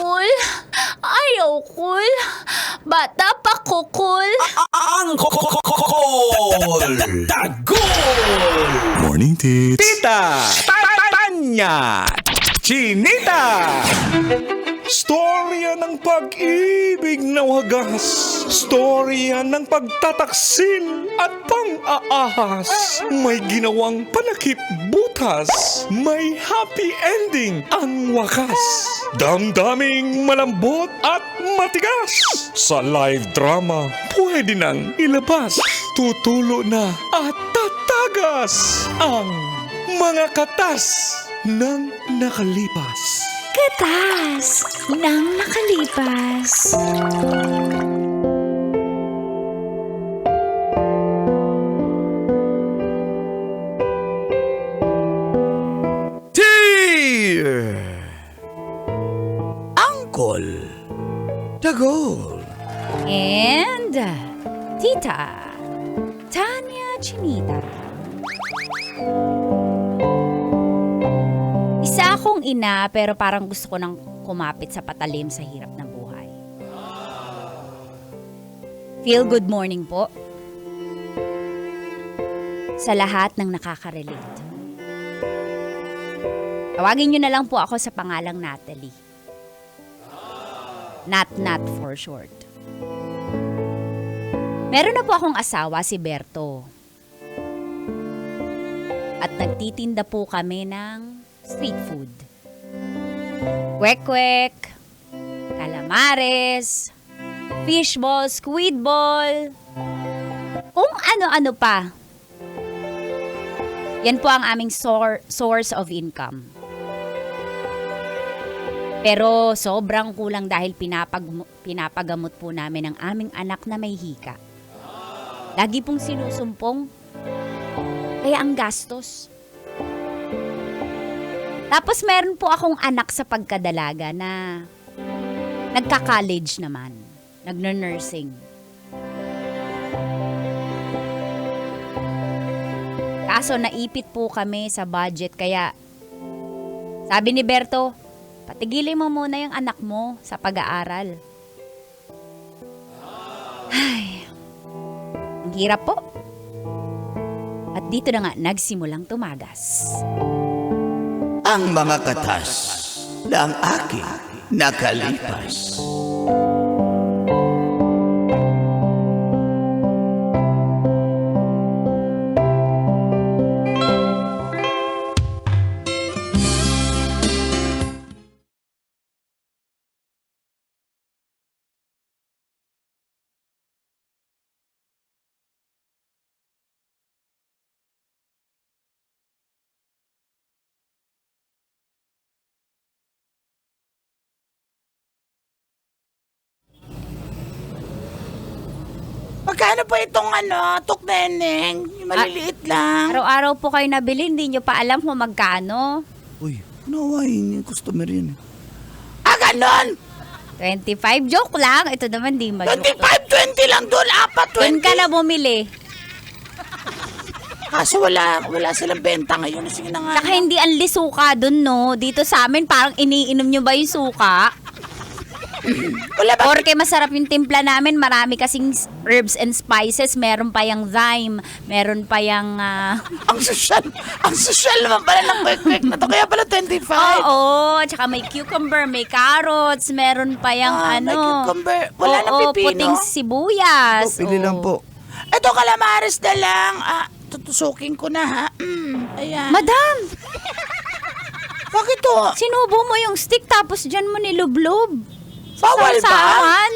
cool. Ayaw cool. Bata pa ko cool. Ang Dagol! Morning, Tits. Tita! Tanya! Chinita! Storya ng pag-ibig na wagas. Storya ng pagtataksil at pang-aahas. May ginawang panakip butas. May happy ending ang wakas. Damdaming malambot at matigas. Sa live drama, pwede nang ilabas. Tutulo na at tatagas ang mga katas ng nakalipas. Katas ng nakalipas. Dear Uncle Dagol. And Tita Tanya Chinita. Isa akong ina pero parang gusto ko nang kumapit sa patalim sa hirap ng buhay. Feel good morning po sa lahat ng nakaka-relate. Tawagin nyo na lang po ako sa pangalang Natalie. Nat for short. Meron na po akong asawa, si Berto. At nagtitinda po kami ng street food. Kwek-kwek, calamares, fishball, squid ball, kung ano-ano pa. Yan po ang aming source of income. Pero sobrang kulang dahil pinapagamot po namin ang aming anak na may hika. Lagi pong sinusumpong, kaya ang gastos. Tapos meron po akong anak sa pagkadalaga na nagka-college naman, nagno-nursing. Kaso naipit po kami sa budget kaya sabi ni Berto, patigilin mo muna yung anak mo sa pag-aaral. Ay, ang hirap po. At dito na nga nagsimulang tumagas. Ang mga katas ng aking nakalipas. Magkano po itong tukneneng? Yung maliliit lang. Araw-araw po kayo nabili, hindi nyo pa alam kung magkano. Uy, nawain yung customer yun. Ganon! 25, joke lang. Ito naman di ma-joke. 25, 20 lang doon, 4, 20. Doon ka na bumili. Kaso wala silang benta ngayon. Sige na nga. Saka hindi ang lisuka doon, no? Dito sa amin, parang iniinom nyo ba yung suka? Wala ba? Porque masarap yung timpla namin. Marami kasing herbs and spices. Meron pa yung thyme. Meron pa yung... Ang social naman pala ng kwek-kwek na to. Kaya pala 25. Oo, tsaka may cucumber, may carrots. Meron pa yung May cucumber. Wala na pipino. Puting sibuyas. Pili lang po. Ito, calamares na lang. Tutusukin ko na, ha? Ayan. Madam! Bakit to? Sinubo mo yung stick tapos dyan mo nilublob. Bawal ba? Saan?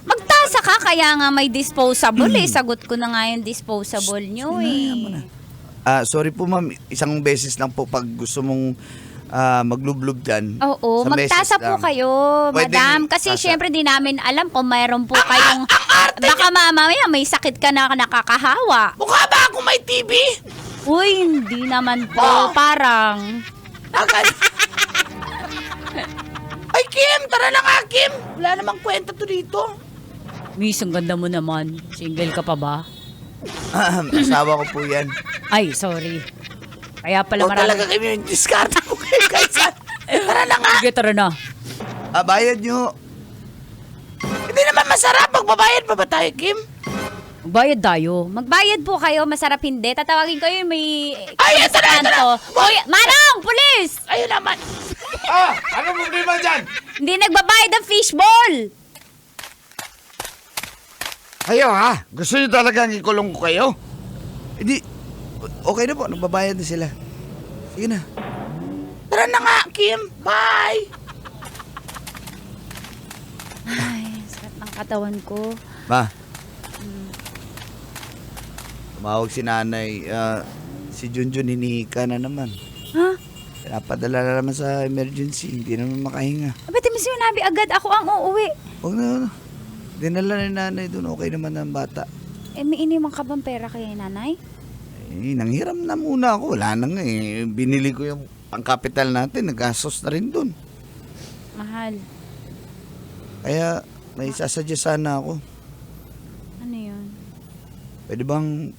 Magtasa ka, kaya nga may disposable eh. Sagot ko na nga yung disposable nyo eh. Sorry po ma'am, isang beses lang po pag gusto mong maglublob dyan. Oo, Isang beses magtasa po lang. kayo, Pwedeng madam. Kasi tasa. syempre di namin alam kung mayroon po kayong... Baka mamaya may sakit ka na nakakahawa. Mukha ba ako may TV? Uy, hindi naman po. Oh. Parang... Ay, Kim! Tara na nga, Kim! Wala namang kwenta to dito. Miss, ang ganda mo naman. Single ka pa ba? Asawa ko po yan. Ay, sorry. Kaya pala O talaga kami yung discard ko kayo kahit saan. Tara na nga! Sige, tara na. Bayad nyo. Hindi naman masarap. Magbabayad pa ba tayo, Kim? Magbayad tayo. Magbayad po kayo. Masarap hindi. Tatawagin ko yung may... Ay, ito na, ito na. Uy, Manong! Pulis! Ayun naman. Ano problema dyan? Hindi nagbabayad ang fishball! Kayo ha? Gusto nyo talagang ikulong ko kayo? Hindi. Okay na po, nagbabayad na sila. Sige na. Tara na nga, Kim. Bye. Ay, sakit ng katawan ko. Ma. Tumawag si nanay. Si Junjun hinihika na naman. Ha? Pinapadala na naman sa emergency. Hindi naman makahinga. Ba't mo sinabi agad ako ang uuwi? Huwag na. Dinala ni nanay doon. Okay naman ang bata. May inimang ka bang pera kay nanay? Nanghiram na muna ako. Wala na nga eh. Binili ko yung pangkapital natin. Nag-asos na rin doon. Mahal. Kaya may sasuggest sana ako. Ano yun? Pwede bang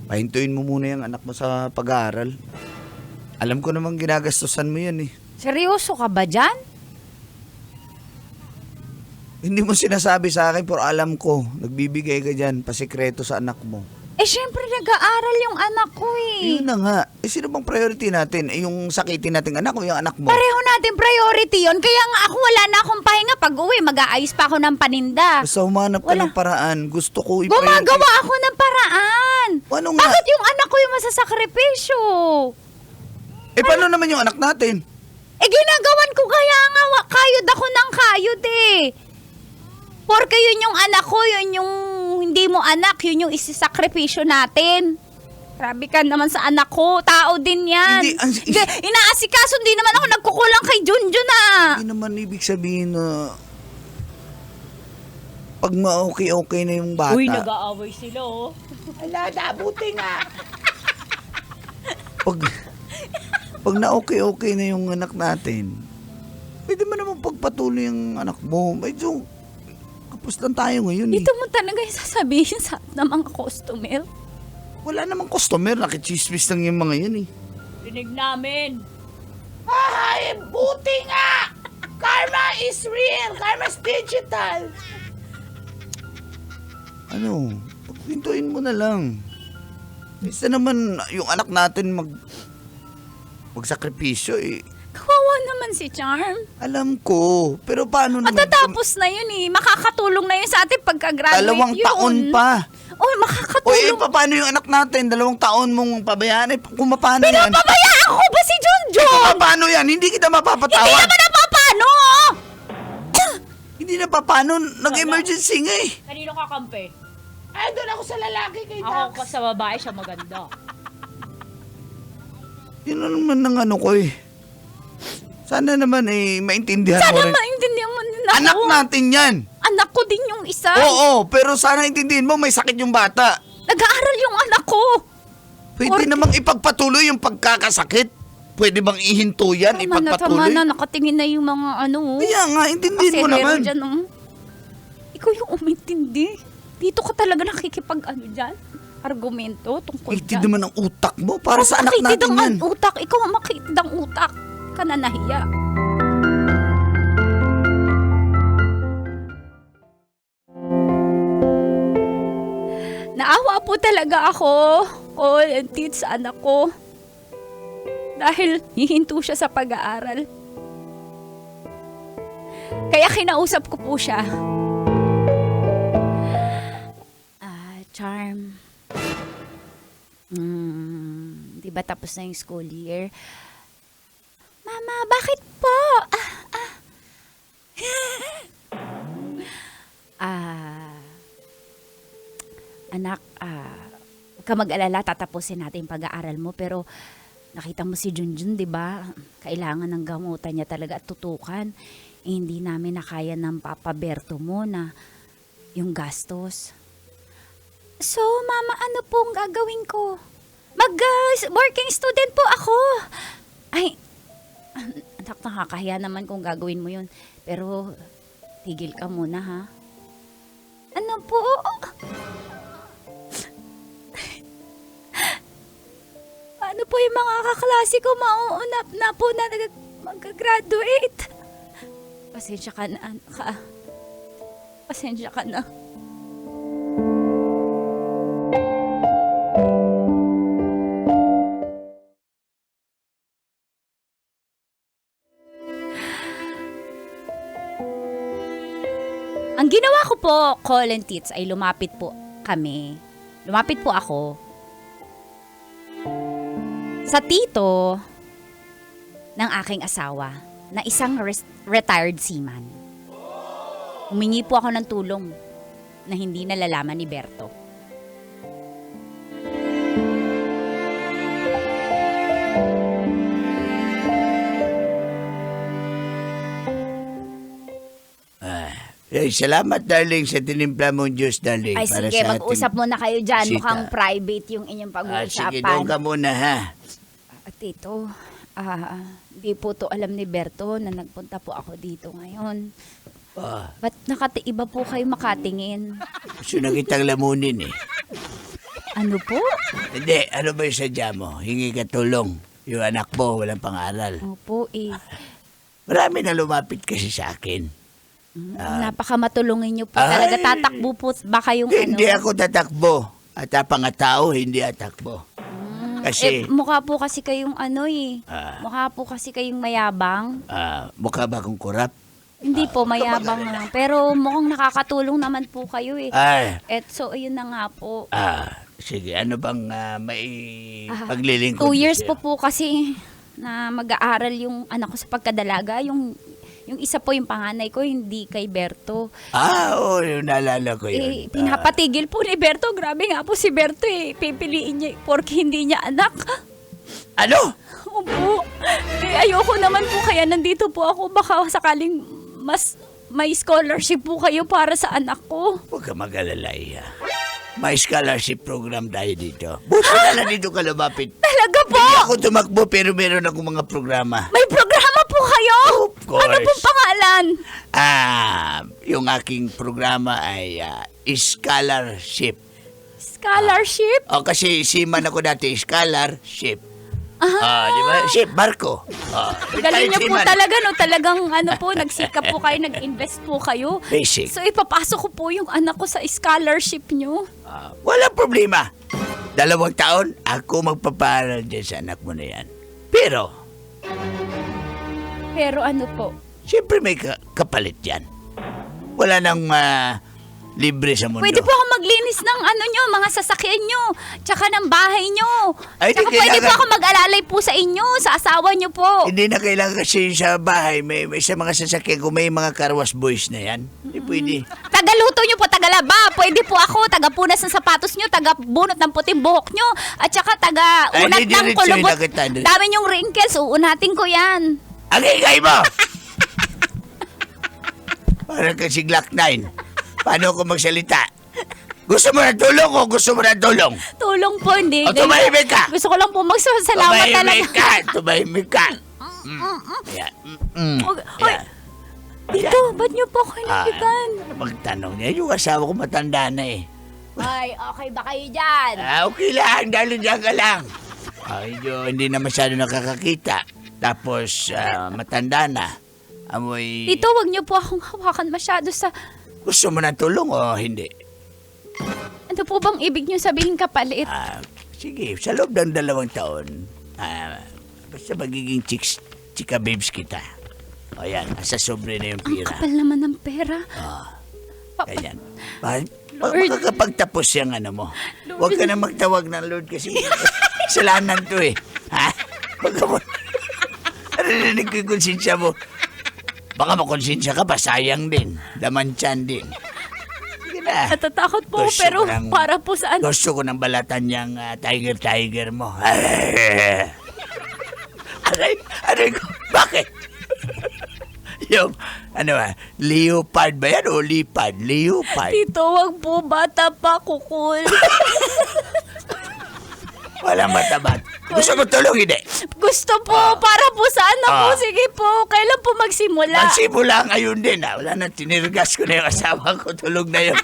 pahintuin mo muna yung anak mo sa pag-aaral? Alam ko namang ginagastusan mo yan eh. Seryoso ka ba dyan? Hindi mo sinasabi sa akin pero alam ko. Nagbibigay ka dyan, pasikreto sa anak mo. Syempre nag-aaral yung anak ko Yun na nga. Sino bang priority natin? Yung sakitin nating anak o yung anak mo? Pareho natin priority yon. Kaya nga ako wala na akong pahinga. Pag uwi, mag-aayos pa ako ng paninda. Basta humanap ka Wala. ng paraan. Gusto ko i-priority. Gumagawa ako ng paraan. Ano nga? Bakit yung anak ko yung masasakripisyo? Paano naman yung anak natin? Ginagawan ko kaya nga. Kayod ako ng kayod eh. Porque yun yung anak ko, yun yung hindi mo anak, yun yung isisakripisyo natin. Grabe ka naman sa anak ko. Tao din yan. Hindi, Inaasikaso, hindi naman ako nagkukulang kay Junjun ah. Hindi naman ibig sabihin na pag ma-okay-okay na yung bata. nag-aaway sila oh. Wala na, buti nga. Pag na-okay-okay na yung anak natin, pwede mo naman pagpatuloy yung anak mo. Medyo kapos lang tayo ngayon eh. Dito mo talaga yung sasabihin sa ng mga customer. Wala namang customer, nakichismis lang yung mga yan eh. Rinig namin. Ay, buti nga. Karma is real. Karma's digital. Ano, pagpintuin mo na lang. Isa naman yung anak natin magsakripisyo eh. Kawawa naman si Charm. Alam ko, pero paano naman? Matatapos na yun eh. Makakatulong na yun sa atin pagka-graduate 2 yun. taon pa. Oh, makakatulong. Paano yung anak natin? 2 taon mong pabayaan. Kung paano yan? Pinapabayaan ko ba si Junjun? Kung paano yan? Hindi kita Hindi mapapatawad. naman napapano! Hindi na paano. Nag-emergency nga eh. Kanino kakampi? Ay, doon ako sa lalaki kay Ako Dax. sa babae, siya maganda. Yun na naman ang ano ko eh. Sana naman maintindihan mo Sana rin. maintindihan mo din Anak ako. natin yan. Anak ko din yung isa. Oo, pero sana intindihin mo may sakit yung bata. Nag-aaral yung anak ko. Pwede namang ipagpatuloy yung pagkakasakit. Pwede bang ihinto yan, Tama ipagpatuloy? na, nakatingin na yung mga ano. Kaya nga, intindihin mo Aselero naman. dyan, oh. Ikaw yung umintindi. Dito ka talaga nakikipag dyan. Argumento tungkol Itid dyan. naman ang utak mo para sa anak Makitid natin ang yan. utak. Ikaw ang makitid ang utak. Ka na nahiya. Naawa po talaga ako. Call and teach sa anak ko. Dahil hihinto siya sa pag-aaral. Kaya kinausap ko po siya. Charm. Di ba tapos na yung school year? Mama, bakit po? Anak, huwag ka mag-alala, tatapusin natin yung pag-aaral mo. Pero nakita mo si Junjun, di ba? Kailangan ng gamutan niya talaga at tutukan. Hindi namin nakaya ng Papa Berto mo na yung gastos. So, Mama, ano pong gagawin ko? Working student po ako. Ay, anak, nakakahiya naman kung gagawin mo yun. Pero, tigil ka muna, ha? Ano po? Paano po yung mga kaklase ko mauunap na po na mag-graduate? Pasensya ka na, anak ka. Pasensya ka na. Ang ginawa ko po, Colin Tits, ay lumapit po kami. Lumapit po ako sa tito ng aking asawa na isang retired seaman. Humingi po ako ng tulong na hindi nalalaman ni Berto. Salamat, darling, sa tinimpla mong juice, darling. Ay para sige, sa mag-usap ating muna kayo dyan. sita. Mukhang private yung inyong Sige, pag-uusapan. doon ka muna, ha? Tito, di po to alam ni Berto na nagpunta po ako dito ngayon. Ba't nakatiiba po kayo makatingin? Gusto na kitang lamunin, eh. Ano po? Hindi, ano ba yung sadya mo? Hingi ka tulong. Yung anak mo, walang pang-aral. Opo eh. Marami na lumapit kasi sa akin. Napakamatulungin niyo po. Ay. Talaga tatakbo po ba kayong Hindi ano? ako tatakbo. At ang tao, hindi atakbo. Kasi, Mukha po kasi kayong ano eh. Ah. Mukha po kasi kayong mayabang. mukha ba akong kurap? Hindi po, mayabang lang. Pero mukhang nakakatulong naman po kayo eh. Ay, So, ayun na nga po. sige, ano bang may paglilingkod? 2 years sa'yo? po kasi na mag-aaral yung anak ko sa pagkadalaga. Yung isa po yung panganay ko, hindi kay Berto. Oo, yung naalala ko yun. Pinapatigil po ni Berto. Grabe nga po si Berto eh. Pipiliin niya porque hindi niya anak. Ano? Opo. Ayoko naman po kaya nandito po ako. Baka sakaling mas may scholarship po kayo para sa anak ko. Huwag ka mag-alala, Iya. May scholarship program tayo dito. Buti na lang dito ka lumapit. Talaga po? Hindi ako tumakbo pero meron akong mga programa. May programa po kayo? Of course. Ano pong pangalan? Yung aking programa ay scholarship. Scholarship? Kasi seaman ako dati, scholarship. Di ba? Ship, barko. Galing niyo po seaman. talaga, no? Talagang ano po, nagsikap po kayo, nag-invest po kayo. Basic. So ipapasok ko po yung anak ko sa scholarship niyo. Walang problema. 2 taon, ako magpapaaral dyan sa anak mo na yan. Pero, Pero ano po? siyempre may kapalit yan. Wala nang libre sa mundo. Pwede po ako maglinis ng ano nyo, mga sasakyan nyo, tsaka ng bahay nyo. Ay, Tsaka di pwede po kailangan- ako mag-alalay po sa inyo, sa asawa nyo po. Hindi na kailangan kasi sa bahay, may sa mga sasakyan, kung may mga carwash boys na yan, hindi pwede. Tagaluto nyo po, tagalaba. Pwede po ako, tagapunas ng sapatos nyo, tagabunot ng puting buhok nyo, at tsaka taga-unat Ay, di ng diretso kulubot. na kita. Dami nyong wrinkles, uunatin ko yan. Ang ingay mo! Parang kasi Glock 9. Paano ako magsalita? Gusto mo na tulong o gusto mo na tulong? Tulong po, hindi. O, tumahimik ka! Gusto ko lang po magsasalamat Tumahimik talaga. ka! Tumahimik ka! Yan. Oy, Dito, ba't nyo po ako hinapitan? Magtanong niya, yung asawa ko matanda na eh. Ay, okay ba kayo dyan? Okay lang, dahil dyan ka lang. Hindi na masyado nakakakita. Tapos, matanda na. Amoy... Dito, wag nyo po akong hawakan masyado sa... Gusto mo na tulong o hindi? Ano po bang ibig nyo sabihin kapalit? Sige, sa loob ng 2 taon, basta magiging chika babes kita. O yan, nasa sobre na yung Ang pira. kapal naman ng pera. Ganyan. Makakapagtapos yung ano mo. Huwag ka na magtawag ng Lord kasi kasalanan to eh. Ha? Huwag ka mo. Narinig ko yung konsensya mo. Baka makonsensya ka pa, sayang din. Damantyan din. Sige na. Natatakot po, Gusto pero ko ng- para po sa ano. Gusto ko ng balatan niyang tiger mo. Aray ko, bakit? Yung, leopard ba yan o lipad? Leopard. Tito, wag po, bata pa, kukul. Walang matabat. Gusto mo tulong, hindi? Gusto po, para po sa anak ko. Sige po, kailan po magsimula? Magsimula ngayon din. Wala na, tinirgas ko na yung asawa ko. Tulog na yun.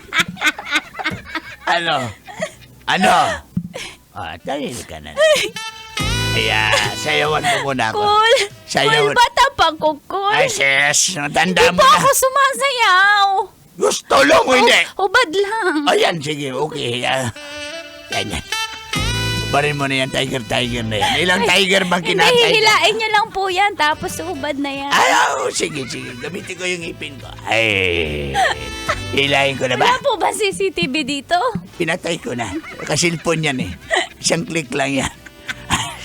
Ano? Tahil ka na. Kaya, sayawan mo muna ako. Cool. Sayawan. Cool, bata napakukul. Ay, sis, tanda Di mo po na. ako sumasayaw. Gusto lang mo, hindi. Hubad lang. Ayan, sige, okay. Ganyan. Barin mo na yan, tiger na yan. Ilang tiger bang Hindi, kinatay? hihilain niyo lang po yan, tapos hubad na yan. Ay, sige. Gamitin ko yung ipin ko. Ay, hilahin ko na ba? Wala po ba CCTV dito? Pinatay ko na. Nakasilpon yan eh. Isang click lang yan.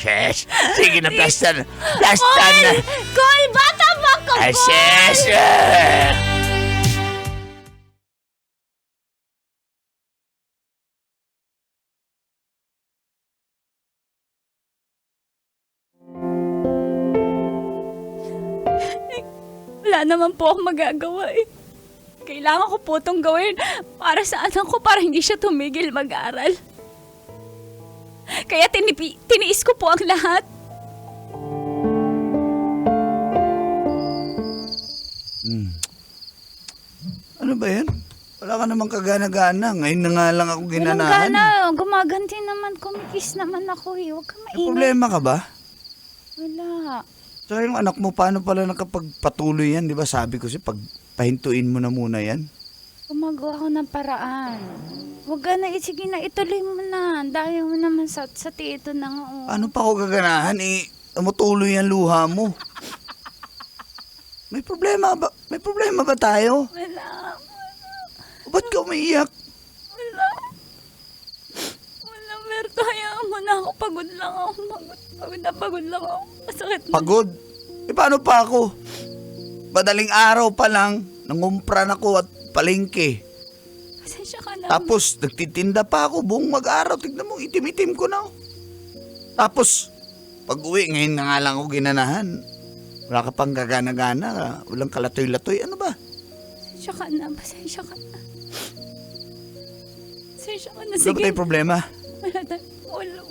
Yes. Sige na, plastan. Plastan na. Call! Bata ba ka, Ay, Col? yes. Wala naman po akong magagawa eh. Kailangan ko po itong gawin para sa anak ko, para hindi siya tumigil mag-aral. Kaya tiniis ko po ang lahat. Ano ba yan? Wala ka namang kagana-gana. Ngayon na nga lang ako Walang ginanahan. gana, gumaganti naman, kumikis naman ako eh. Huwag ka May maingay. problema ka ba? Wala. Tsaka yung anak mo, paano pala nakapagpatuloy yan? Di ba sabi ko siya, pagpahintuin mo na muna yan. Gumagawa ako ng paraan. Huwag ka na, sige na, ituloy mo na. Dahil mo naman sa tito na nga. Oh. Ano pa ako gaganahan? Tumutuloy ang luha mo. May problema ba? May problema ba tayo? Wala. O ba't ka umiiyak? Wala, Berto. Hayaan mo na ako. Pagod lang ako. Pagod lang ako. Masakit na. Pagod? Paano pa ako? Madaling araw pa lang, nangumpran ako at palengke. Pasensya ka na. Tapos, nagtitinda pa ako buong mag-araw. Tignan mo, itim-itim ko na. Tapos, pag-uwi, ngayon na nga lang ako ginanahan. Wala ka pang gagana-gana. Walang kalatoy-latoy. Ano ba? Pasensya ka na. Pasensya ka na. Pasensya ka na. Ano ba Sige. tayong problema?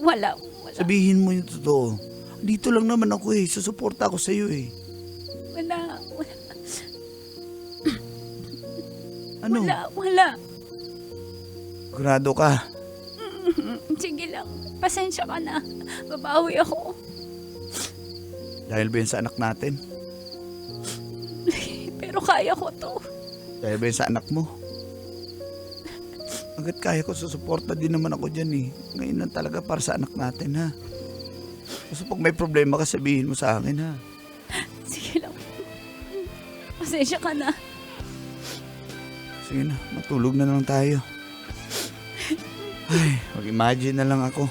Wala. Sabihin mo yung totoo. Dito lang naman ako eh. Susuporta ako sa'yo eh. Wala. Ano? Wala. Sigurado ka. Sige lang. Pasensya ka na. Babawi ako. Dahil ba yun sa anak natin? Pero kaya ko to. Dahil ba yun sa anak mo? Hanggat kaya ko, susuporta din naman ako dyan eh. Ngayon lang talaga para sa anak natin ha. Basta pag may problema ka, sabihin mo sa akin ha. Sige lang. Pasensya ka na. Sige na, matulog na lang tayo. Ay, mag-imagine na lang ako.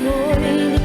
Boy,